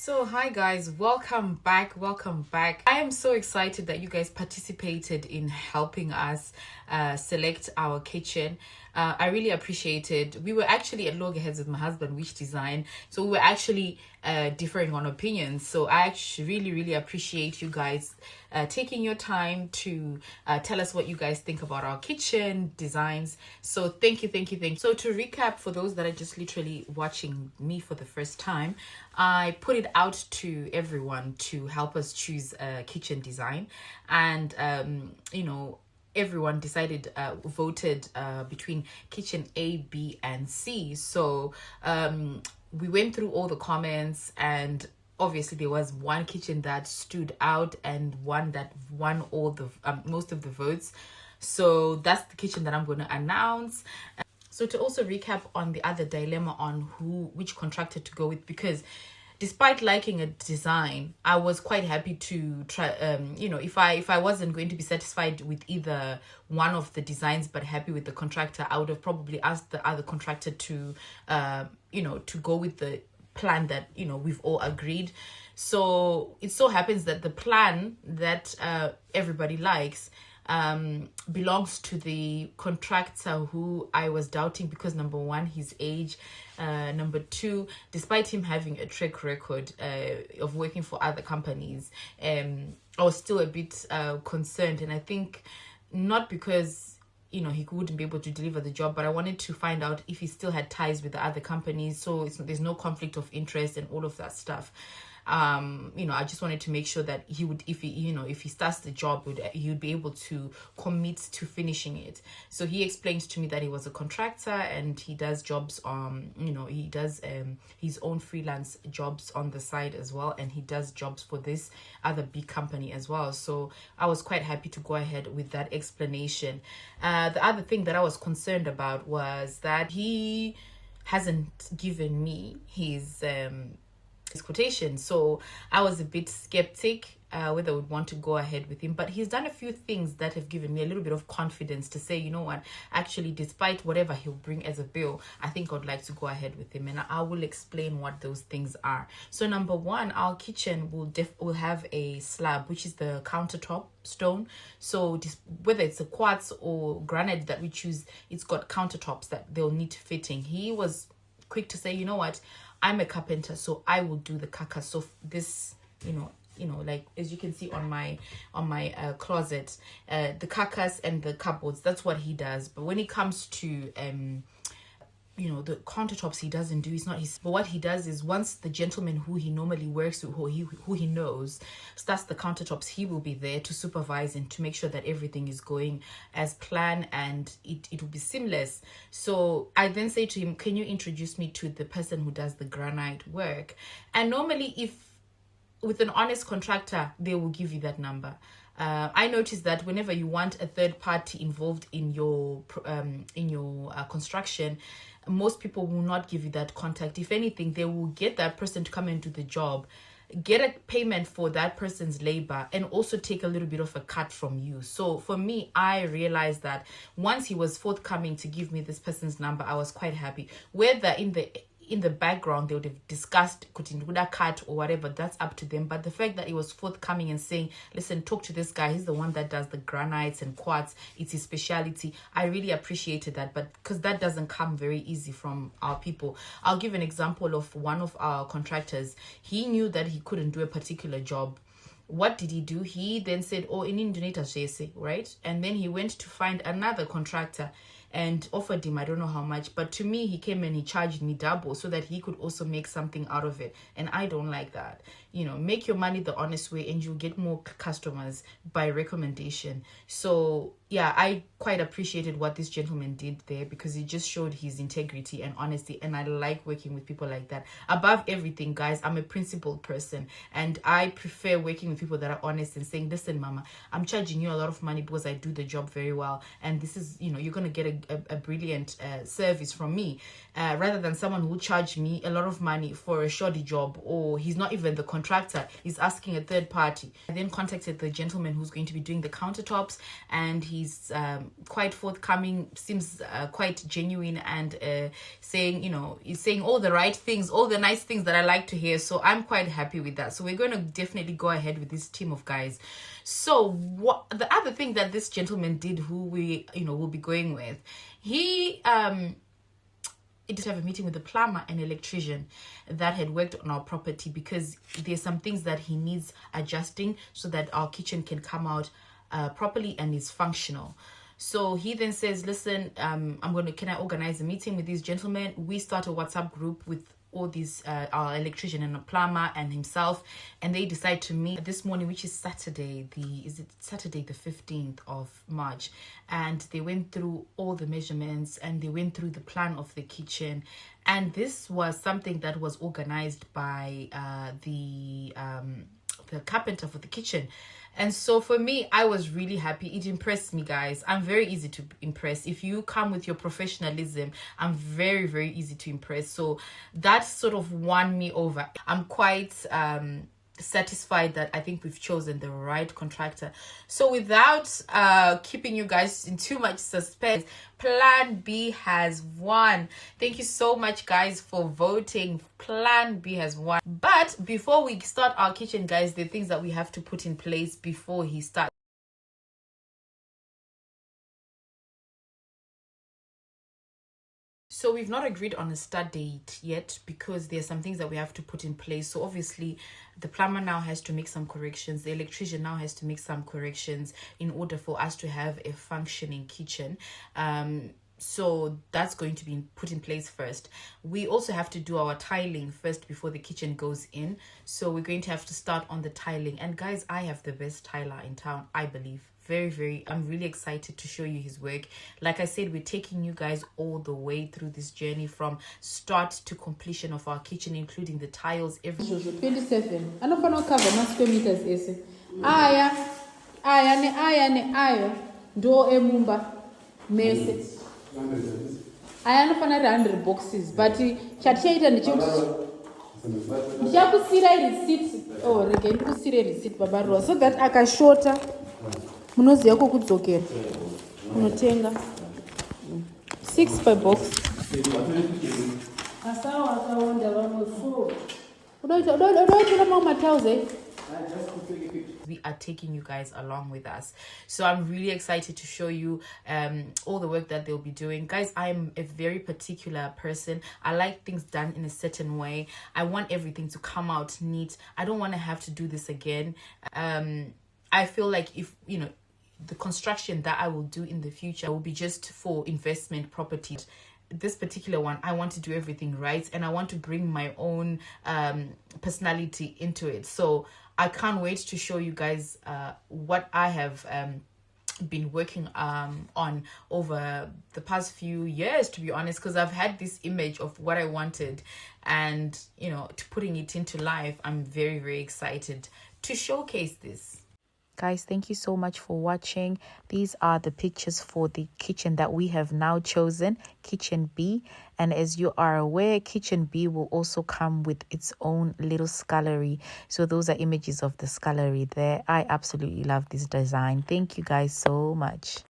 So hi guys, welcome back. I am so excited that you guys participated in helping us select our kitchen. I really appreciate it. We were actually at loggerheads with my husband which design, so we were actually differing on opinions. So I actually really appreciate you guys taking your time to tell us what you guys think about our kitchen designs. So thank you. So to recap, for those that are just literally watching me for the first time, I put it out to everyone to help us choose a kitchen design, and everyone voted between kitchen A, B, and C. So we went through all the comments, and obviously there was one kitchen that stood out and one that won all the most of the votes. So that's the kitchen that I'm going to announce. So to also recap on the other dilemma on which contractor to go with, because despite liking a design, I was quite happy to try, if I wasn't going to be satisfied with either one of the designs but happy with the contractor, I would have probably asked the other contractor to to go with the plan that we've all agreed. So it so happens that the plan that everybody likes belongs to the contractor who I was doubting because, number one, his age, number two, despite him having a track record of working for other companies, I was still a bit concerned. And I think not because he wouldn't be able to deliver the job, but I wanted to find out if he still had ties with the other companies, so there's no conflict of interest and all of that stuff. I just wanted to make sure that he would, if he starts the job, he would be able to commit to finishing it. So he explained to me that he was a contractor and he does jobs he does his own freelance jobs on the side as well, and he does jobs for this other big company as well. So I was quite happy to go ahead with that explanation. The other thing that I was concerned about was that he hasn't given me his quotation, so I was a bit skeptic whether I would want to go ahead with him. But he's done a few things that have given me a little bit of confidence to say, you know what, actually, despite whatever he'll bring as a bill, I think I'd like to go ahead with him, and I will explain what those things are. So number one, our kitchen will have a slab, which is the countertop stone. So whether it's a quartz or granite that we choose, it's got countertops that they'll need fitting. He was quick to say, you know what, I'm a carpenter, so I will do the carcass. So this, like as you can see on my closet, the carcass and the cupboards, that's what he does. But when it comes to the countertops, he doesn't do. It's not his. But what he does is, once the gentleman who he normally works with, who he knows, starts the countertops, he will be there to supervise and to make sure that everything is going as planned and it will be seamless. So I then say to him, can you introduce me to the person who does the granite work? And normally, if with an honest contractor, they will give you that number. I noticed that whenever you want a third party involved in your construction, most people will not give you that contact. If anything, they will get that person to come and do the job, get a payment for that person's labor, and also take a little bit of a cut from you. So for me, I realized that once he was forthcoming to give me this person's number, I was quite happy. Whether in the background they would have discussed Kutinduda cut or whatever, that's up to them. But the fact that he was forthcoming and saying, listen, talk to this guy, he's the one that does the granites and quartz, it's his speciality, I really appreciated that. But because that doesn't come very easy from our people. I'll give an example of one of our contractors. He knew that he couldn't do a particular job. What did he do? He then said, oh, in Indonesia, right? And then he went to find another contractor and offered him, I don't know how much, but to me, he came and he charged me double so that he could also make something out of it. And I don't like that. Make your money the honest way and you'll get more customers by recommendation. So yeah, I quite appreciated what this gentleman did there, because he just showed his integrity and honesty, and I like working with people like that. Above everything, guys, I'm a principled person, and I prefer working with people that are honest and saying, listen, mama, I'm charging you a lot of money because I do the job very well, and this is, you're going to get a a brilliant service from me, rather than someone who charge me a lot of money for a shoddy job, or he's not even the contractor, he's asking a third party. I then contacted the gentleman who's going to be doing the countertops, and he's quite forthcoming, seems quite genuine, and saying, he's saying all the right things, all the nice things that I like to hear. So I'm quite happy with that. So we're going to definitely go ahead with this team of guys. So what the other thing that this gentleman did, who we will be going with, he did have a meeting with the plumber and electrician that had worked on our property, because there's some things that he needs adjusting so that our kitchen can come out properly and is functional. So he then says, listen, can I organize a meeting with these gentlemen? We start a WhatsApp group with all these, our electrician and a plumber and himself, and they decide to meet this morning, which is Saturday the 15th of March. And they went through all the measurements, and they went through the plan of the kitchen. And this was something that was organized by the carpenter for the kitchen. And so for me, I was really happy. It impressed me, guys. I'm very easy to impress. If you come with your professionalism, I'm very, very easy to impress. So that sort of won me over. I'm quite satisfied that I think we've chosen the right contractor. So without keeping you guys in too much suspense, Plan B has won. Thank you so much, guys, for voting. Plan B has won. But before we start our kitchen, guys, the things that we have to put in place before he starts. So we've not agreed on a start date yet, because there's some things that we have to put in place. So obviously the plumber now has to make some corrections. The electrician now has to make some corrections in order for us to have a functioning kitchen. So that's going to be put in place first. We also have to do our tiling first before the kitchen goes in. So we're going to have to start on the tiling. And guys, I have the best tiler in town, I believe. I'm really excited to show you his work. Like I said, we're taking you guys all the way through this journey from start to completion of our kitchen, including the tiles, everything. 27 anofana cover ma square meters ese aya ndo emumba mese aya anofana 100 boxes, but chati chaita ndechekuti ndichakusira receipt rega ndikusire receipt babarwa, so that akashota munoziva kokudzokera unotenga 6 per box. Asawa akaonda vamwe 4 udoitora mamwe matauze. We are taking you guys along with us. So I'm really excited to show you all the work that they'll be doing. Guys, I'm a very particular person. I like things done in a certain way. I want everything to come out neat. I don't want to have to do this again. I feel like if, the construction that I will do in the future will be just for investment properties. This particular one, I want to do everything right, and I want to bring my own personality into it. So I can't wait to show you guys what I have been working on over the past few years, to be honest, because I've had this image of what I wanted, and to putting it into life. I'm very, very excited to showcase this. Guys, thank you so much for watching. These are the pictures for the kitchen that we have now chosen, Kitchen B. And as you are aware, Kitchen B will also come with its own little scullery. So those are images of the scullery there. I absolutely love this design. Thank you guys so much.